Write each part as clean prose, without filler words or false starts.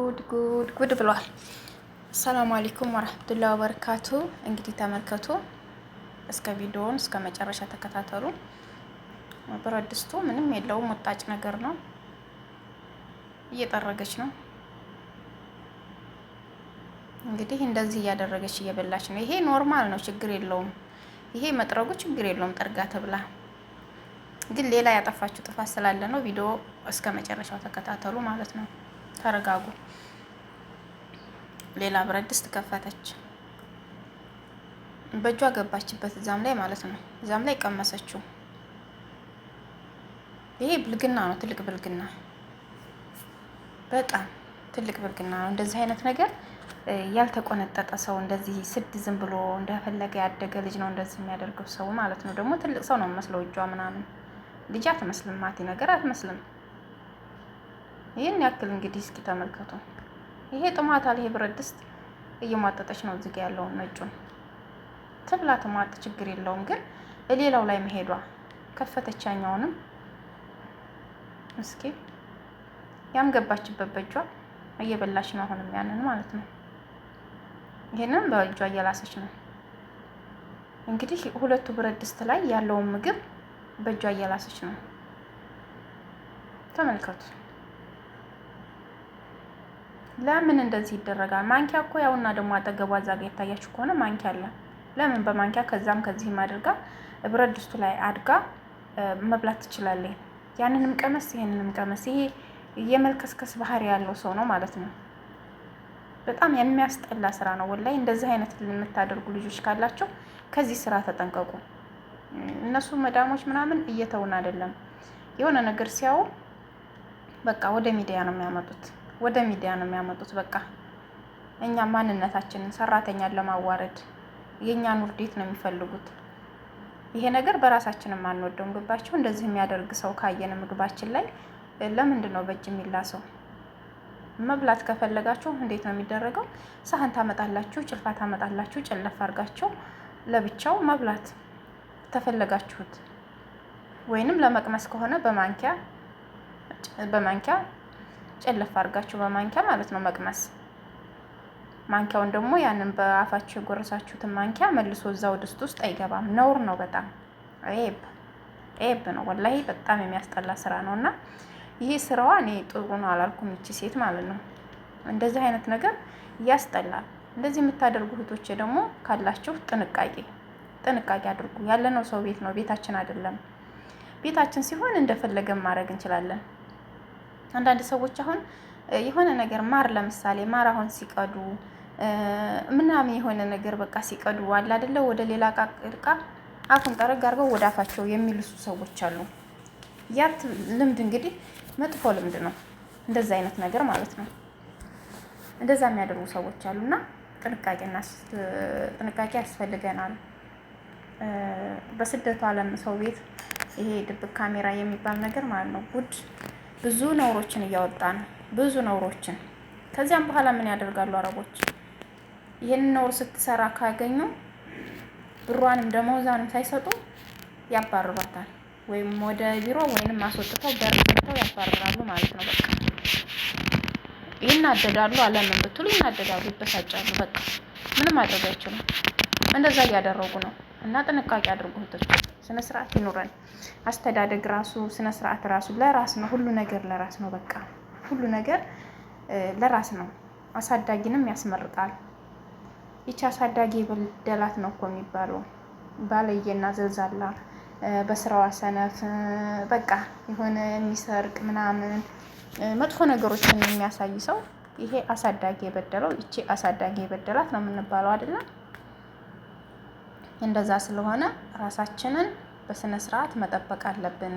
ጉድ ብሏል። ሰላም አለይኩም ወራህመቱላሂ ወበረካቱ። እንግዲህ ተመልከቱ፣ እስከ ቪዲዮውን እስከ መጨረሻ ተከታተሉ። ብረት ድስቱ ምንም የለውም፣ ወጣጭ ነገር ነው። እየጠረገች ነው እንግዲህ እንደዚህ እያደረገች እየበላች ነው። ይሄ ኖርማል ነው፣ ችግር የለውም። ይሄ መጥረጉ ችግር የለውም፣ ጠርጋ ተብላ። ግን ሌላ ያጠፋችሁ ጥፋት ስላለ ነው። ቪዲዮ እስከ መጨረሻው ተከታተሉ ማለት ነው። ተረጋጉ። ሌላ ብረት ድስት ከፈተች፣ በእጇ ገባችበት እዛም ላይ ማለት ነው። እዛም ላይ ቀመሰችው። ይሄ ብልግና ነው፣ ትልቅ ብልግና፣ በጣም ትልቅ ብልግና ነው። እንደዚህ አይነት ነገር ያልተቆነጠጠ ሰው እንደዚህ ስድ ዝም ብሎ እንደፈለገ ያደገ ልጅ ነው እንደዚህ የሚያደርገው ሰው ማለት ነው። ደግሞ ትልቅ ሰው ነው መስለው እጇ ምናምን ልጅ አትመስልም። ማቲ ነገር አትመስልም። ይህን ያክል እንግዲህ እስኪ ተመልከቱ። ይሄ ጥማታል። ይሄ ብረት ድስት እየሟጠጠች ነው እዚህ ጋ ያለውን ነጩን። ትብላ ትሟጥ፣ ችግር የለውም። ግን ሌላው ላይ መሄዷ ከፈተች። ያኛውንም እስኪ ያም ገባችበት በእጇ እየበላች ነው አሁንም ያንን ማለት ነው። ይሄንን በእጇ እየላሰች ነው እንግዲህ። ሁለቱ ብረት ድስት ላይ ያለውን ምግብ በእጇ እየላሰች ነው። ተመልከቱ። ለምን እንደዚህ ይደረጋል? ማንኪያ እኮ ያውና ደግሞ አጠገቧ እዛ ጋ የታያችሁ ከሆነ ማንኪያ አለ። ለምን በማንኪያ ከዛም ከዚህም አድርጋ ብረት ድስቱ ላይ አድጋ መብላት ትችላለች። ያንንም ቀመስ ይሄንንም ቀመስ። ይሄ የመልከስከስ ባህሪ ያለው ሰው ነው ማለት ነው። በጣም የሚያስጠላ ስራ ነው ወላሂ። እንደዚህ አይነት የምታደርጉ ልጆች ካላቸው ከዚህ ስራ ተጠንቀቁ። እነሱ መዳሞች ምናምን እየተውን አይደለም፣ የሆነ ነገር ሲያዩ በቃ ወደ ሚዲያ ነው የሚያመጡት፣ ወደ ሚዲያ ነው የሚያመጡት። በቃ እኛ ማንነታችንን ሰራተኛን ለማዋረድ የእኛን ውርዴት ነው የሚፈልጉት። ይሄ ነገር በራሳችንም አንወደውም። ግባቸው እንደዚህ የሚያደርግ ሰው ካየን ምግባችን ላይ ለምንድን ነው በእጅ የሚላሰው? መብላት ከፈለጋችሁ እንዴት ነው የሚደረገው? ሳህን ታመጣላችሁ፣ ጭልፋ ታመጣላችሁ፣ ጨለፍ አድርጋችሁ ለብቻው መብላት ተፈለጋችሁት። ወይንም ለመቅመስ ከሆነ በማንኪያ ጨለፍ አድርጋችሁ በማንኪያ ማለት ነው መቅመስ። ማንኪያውን ደግሞ ያንን በአፋችሁ የጎረሳችሁትን ማንኪያ መልሶ እዛው ድስት ውስጥ አይገባም። ነውር ነው በጣም ኤብ ነው ወላሂ። በጣም የሚያስጠላ ስራ ነው። እና ይሄ ስራዋ እኔ ጥሩ ነው አላልኩም። ይቺ ሴት ማለት ነው እንደዚህ አይነት ነገር ያስጠላል። እንደዚህ የምታደርጉ እህቶቼ ደግሞ ካላችሁ ጥንቃቄ አድርጉ። ያለነው ሰው ቤት ነው፣ ቤታችን አይደለም። ቤታችን ሲሆን እንደፈለገን ማድረግ እንችላለን። አንዳንድ ሰዎች አሁን የሆነ ነገር ማር፣ ለምሳሌ ማር አሁን ሲቀዱ ምናምን የሆነ ነገር በቃ ሲቀዱ አለ አይደለ፣ ወደ ሌላ እቃ አፉን ጠረግ አድርገው ወደ አፋቸው የሚልሱ ሰዎች አሉ። ያት ልምድ እንግዲህ መጥፎ ልምድ ነው፣ እንደዛ አይነት ነገር ማለት ነው። እንደዛ የሚያደርጉ ሰዎች አሉና ጥንቃቄ ያስፈልገናል። በስደቱ ዓለም ሰው ቤት ይሄ ድብቅ ካሜራ የሚባል ነገር ማለት ነው ጉድ ብዙ ነውሮችን እያወጣ ነው፣ ብዙ ነውሮችን። ከዚያም በኋላ ምን ያደርጋሉ አረቦች? ይህንን ነውር ስትሰራ ካገኙ ብሯንም ደመወዛንም ሳይሰጡ ያባርሯታል። ወይም ወደ ቢሮ ወይንም አስወጥተው በር ዘግተው ያባርራሉ ማለት ነው። በቃ ይናደዳሉ። አለምን ብትሉ ይናደዳሉ፣ ይበሳጫሉ። በቃ ምንም ማድረግ አይችሉም። እንደዛ እያደረጉ ነው። እና ጥንቃቄ አድርጉ እህቶች። ስነ ስርዓት ይኑረን። አስተዳደግ ራሱ ስነ ስርዓት ራሱ ለራስ ነው። ሁሉ ነገር ለራስ ነው። በቃ ሁሉ ነገር ለራስ ነው። አሳዳጊንም ያስመርጣል። ይቺ አሳዳጊ የበደላት ነው እኮ የሚባለው። ባለየና ዘልዛላ፣ በስራዋ ሰነፍ፣ በቃ የሆነ የሚሰርቅ ምናምን መጥፎ ነገሮችን የሚያሳይ ሰው ይሄ አሳዳጊ የበደለው፣ ይቺ አሳዳጊ የበደላት ነው የምንባለው አይደለም? እንደዛ ስለሆነ ራሳችንን በስነ ስርዓት መጠበቅ አለብን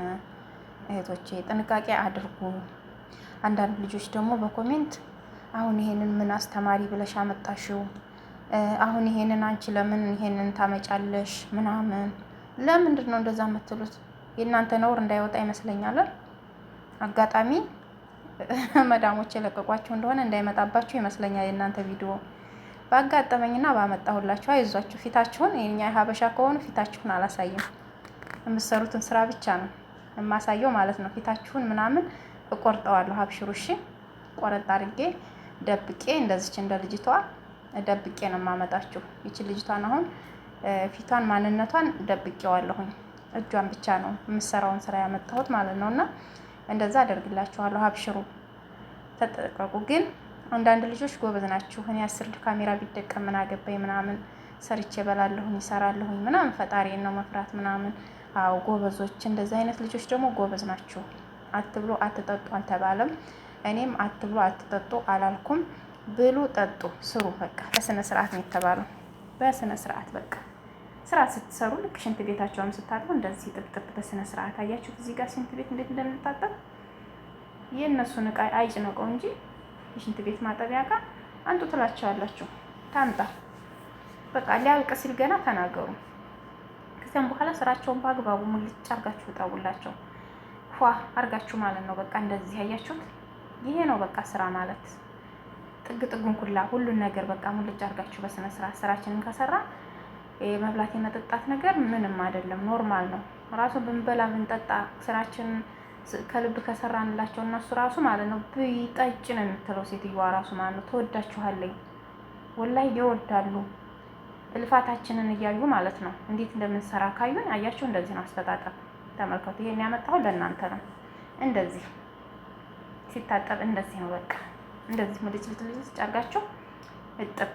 እህቶቼ። ጥንቃቄ አድርጉ። አንዳንድ ልጆች ደግሞ በኮሜንት አሁን ይሄንን ምን አስተማሪ ብለሽ አመጣሽው? አሁን ይሄንን አንቺ ለምን ይሄንን ታመጫለሽ? ምናምን ለምንድን ነው እንደዛ የምትሉት? የእናንተ ነውር እንዳይወጣ ይመስለኛል። አጋጣሚ መዳሞች የለቀቋቸው እንደሆነ እንዳይመጣባችሁ ይመስለኛል የእናንተ ቪዲዮ። ባጋጠመኝና ባመጣሁላችሁ አይዟችሁ። ፊታችሁን የኛ ሀበሻ ከሆኑ ፊታችሁን አላሳይም፣ የምትሰሩትን ስራ ብቻ ነው የማሳየው ማለት ነው። ፊታችሁን ምናምን እቆርጠዋለሁ። አብሽሩ እሺ። ቆረጥ አድርጌ ደብቄ እንደዚች እንደ ልጅቷ ደብቄ ነው የማመጣችሁ። ይቺ ልጅቷን አሁን ፊቷን ማንነቷን ደብቄዋለሁኝ። እጇን ብቻ ነው የምሰራውን ስራ ያመጣሁት ማለት ነው። እና እንደዛ አደርግላችኋለሁ። አብሽሩ፣ ተጠቀቁ። ግን አንዳንድ ልጆች ጎበዝ ናችሁ። እኔ 10 ካሜራ ቢደቀም ምን አገባኝ ምናምን ሰርቼ በላለሁኝ ይሰራለሁኝ ምናምን ፈጣሪን ነው መፍራት ምናምን። አዎ ጎበዞች፣ እንደዚህ አይነት ልጆች ደግሞ ጎበዝ ናችሁ። አትብሉ አትጠጡ አልተባለም። እኔም አትብሉ አትጠጡ አላልኩም። ብሉ፣ ጠጡ፣ ስሩ። በቃ በስነ ስርዓት ነው የተባለው። በስነ ስርዓት በቃ ስራ ስትሰሩ ልክ ሽንት ቤታቸውን ስታጥቡ እንደዚህ ጥብጥብ በስነ ስርዓት። አያችሁት እዚህ ጋር ሽንት ቤት እንዴት እንደምንታጠብ። የእነሱን እቃ አይጭነቀው እንጂ የሽንት ቤት ማጠቢያ እቃ አንጡ ትላቸዋላችሁ። ታምጣ በቃ ሊያልቅ ሲል ገና ተናገሩ። ከዚያም በኋላ ስራቸውን በአግባቡ ሙልጭ አርጋችሁ ጣውላቸው። ፏ አርጋችሁ ማለት ነው። በቃ እንደዚህ አያችሁት። ይሄ ነው በቃ ስራ ማለት። ጥግ ጥጉን ኩላ ሁሉን ነገር በቃ ሙልጭ አርጋችሁ በስነ ስርዓት ስራችንን ከሰራ የመብላት የመጠጣት ነገር ምንም አይደለም፣ ኖርማል ነው። ራሱ ብንበላ ብንጠጣ ስራችን ከልብ ከሰራንላቸው እነሱ ራሱ ማለት ነው ጠጭ ነው የምትለው ሴትዮዋ ራሱ ማለት ነው። ትወዳችኋለኝ፣ ወላሂ ይወዳሉ። እልፋታችንን እያዩ ማለት ነው። እንዴት እንደምንሰራ ካዩን አያችሁ። እንደዚህ ነው አስተጣጠብ። ተመልከቱ። ይሄን ያመጣሁት ለእናንተ ነው። እንደዚህ ሲታጠብ እንደዚህ ነው። በቃ እንደዚህ ሙልጭ ልጭ አርጋችሁ እጥብ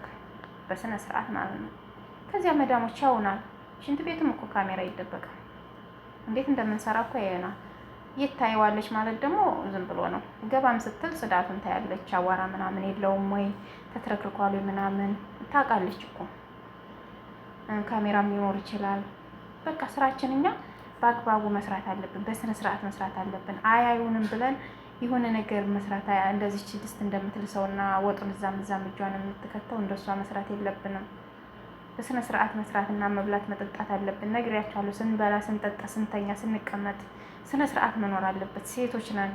በስነ ስርዓት ማለት ነው። ከዚያ መዳሞች ያውናል። ሽንት ቤትም እኮ ካሜራ ይደበቃል። እንዴት እንደምንሰራ እኮ ያየናል። ይታየዋለች ማለት ደግሞ ዝም ብሎ ነው። ገባም ስትል ጽዳቱን ታያለች። አዋራ ምናምን የለውም ወይ ተትረክርኳሉ ምናምን ታውቃለች እኮ። ካሜራም ሊኖር ይችላል። በቃ ስራችን እኛ በአግባቡ መስራት አለብን። በስነ ስርዓት መስራት አለብን። አያዩንም ብለን የሆነ ነገር መስራት እንደዚህ ድስት እንደምትል ሰውና ወጡን እዛም እጇን የምትከተው እንደሷ መስራት የለብንም። በስነ ስርዓት መስራትና መብላት መጠጣት አለብን። ነግሬያችኋለሁ። ስንበላ፣ ስንጠጣ፣ ስንተኛ፣ ስንቀመጥ ስነ ስርዓት መኖር አለበት። ሴቶች ነን።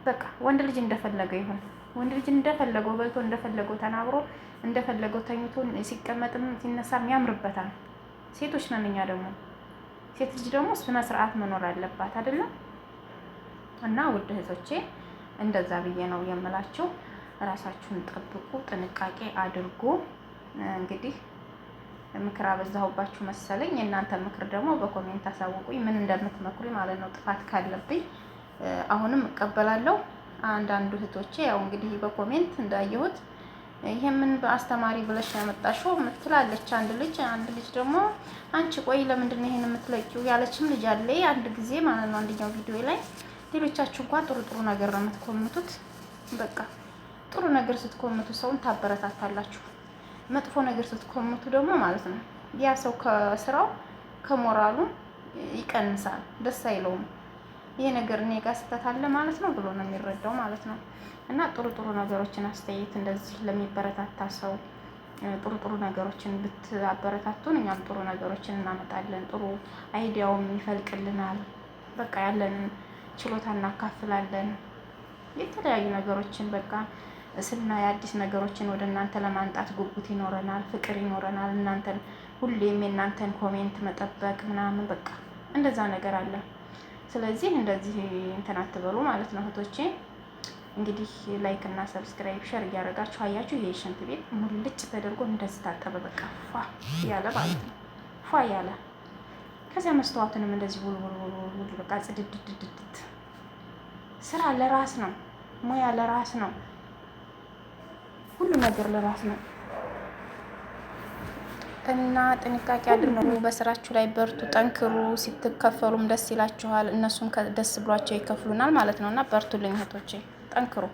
በቃ ወንድ ልጅ እንደፈለገው ይሁን። ወንድ ልጅ እንደፈለገው በልቶ እንደፈለገው ተናግሮ እንደፈለገው ተኝቶ ሲቀመጥም ሲነሳም ያምርበታል። ሴቶች ነን እኛ ደግሞ። ሴት ልጅ ደግሞ ስነ ስርዓት መኖር አለባት አይደለም? እና ውድ እህቶቼ እንደዛ ብዬ ነው የምላችሁ። ራሳችሁን ጠብቁ፣ ጥንቃቄ አድርጉ። እንግዲህ ምክር አበዛሁባችሁ መሰለኝ። የእናንተ ምክር ደግሞ በኮሜንት አሳውቁኝ፣ ምን እንደምትመክሩኝ ማለት ነው። ጥፋት ካለብኝ አሁንም እቀበላለሁ። አንዳንዱ እህቶቼ ያው እንግዲህ በኮሜንት እንዳየሁት ይሄ ምን በአስተማሪ ብለሽ ያመጣሽው ምትላለች አንድ ልጅ ደግሞ አንቺ ቆይ ለምንድን ነው ይሄን የምትለቂው ያለችም ልጅ አለ አንድ ጊዜ ማለት ነው። አንደኛው ቪዲዮ ላይ ሌሎቻችሁ እንኳን ጥሩ ነገር ነው የምትኮምቱት። በቃ ጥሩ ነገር ስትኮምቱ ሰውን ታበረታታላችሁ። መጥፎ ነገር ስትኮምቱ ደግሞ ማለት ነው ያ ሰው ከስራው ከሞራሉ ይቀንሳል፣ ደስ አይለውም። ይሄ ነገር እኔ ጋር ስህተት አለ ማለት ነው ብሎ ነው የሚረዳው ማለት ነው። እና ጥሩ ነገሮችን አስተያየት እንደዚህ ለሚበረታታ ሰው ጥሩ ነገሮችን ብታበረታቱን እኛም ጥሩ ነገሮችን እናመጣለን። ጥሩ አይዲያውም ይፈልቅልናል። በቃ ያለንን ችሎታ እናካፍላለን። የተለያዩ ነገሮችን በቃ ስናይ አዲስ ነገሮችን ወደ እናንተ ለማንጣት ጉጉት ይኖረናል፣ ፍቅር ይኖረናል። እናንተን ሁሌም የእናንተን ኮሜንት መጠበቅ ምናምን በቃ እንደዛ ነገር አለ። ስለዚህ እንደዚህ እንትን አትበሉ ማለት ነው እህቶቼ። እንግዲህ ላይክ እና ሰብስክራይብ ሼር እያደረጋችሁ አያችሁ። ይሄ ሽንት ቤት ሙልጭ ተደርጎ እንደዚህ ታጠበ። በቃ ፏ ያለ ማለት ነው፣ ፏ ያለ። ከዚያ መስተዋቱንም እንደዚህ ውል በቃ ጽድድድድድ። ስራ ለራስ ነው፣ ሙያ ለራስ ነው፣ ሁሉ ነገር ለራስ ነው። እና ጥንቃቄ አድርጉ። በስራችሁ ላይ በርቱ፣ ጠንክሩ። ስትከፈሉም ደስ ይላችኋል፣ እነሱም ደስ ብሏቸው ይከፍሉናል ማለት ነው። እና በርቱልኝ እህቶቼ፣ ጠንክሩ።